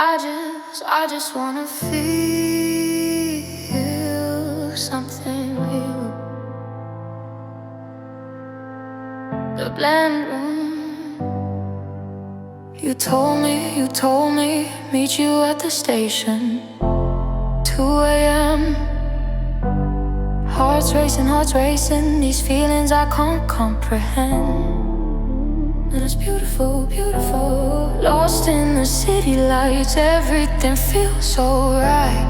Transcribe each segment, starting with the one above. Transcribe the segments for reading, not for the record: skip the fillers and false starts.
I just wanna feel something real. The blend room. You told me, meet you at the station. 2 a.m. Hearts racing, these feelings I can't comprehend. And it's beautiful, beautiful. Lost in the city lights, everything feels so right.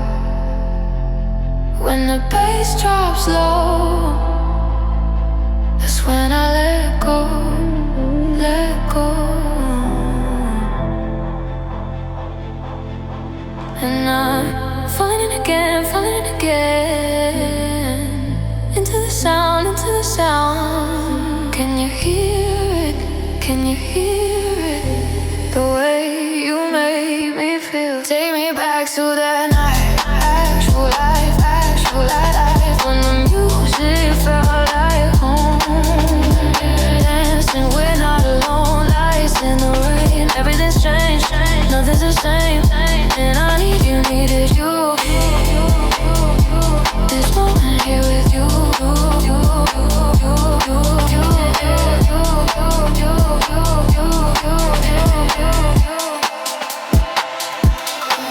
When the bass drops low, that's when I let go, let go. And I'm falling in again, into the sound, into the sound. Can you hear it? Can you hear it? The way you make me feel. Take me back to that night. Actual life, when the music felt like home. Dancing, we're not alone. Lights in the rain, everything's changed. Nothing's the same. And I needed you. This moment here with you.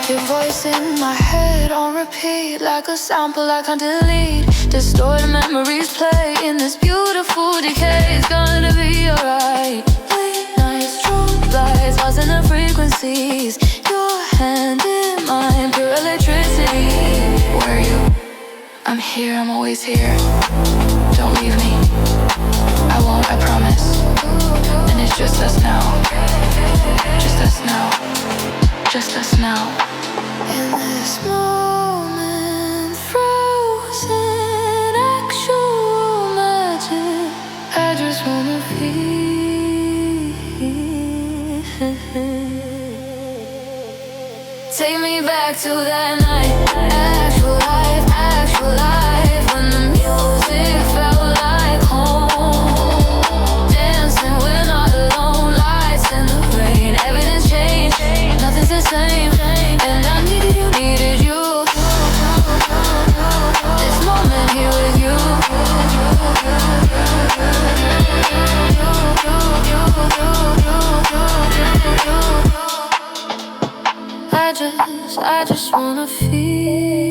Your voice in my head on repeat, like a sample I can't delete. Distorted memories play in this beautiful decay. It's gonna be alright. Late nights, strobe lights, lost in the frequencies. Your hand in mine, pure electricity. Where are you? I'm here, I'm always here. Don't leave me. I won't, I promise. And it's just us now. Just us now. Just us now. In this moment, frozen, actual magic. I just wanna feel. Take me back to that night. Actual life, when the music felt like home. Dancing, we're not alone. Lights in the rain, everything's changed. Nothing's the same. And I needed you. This moment here with you. I just wanna feel.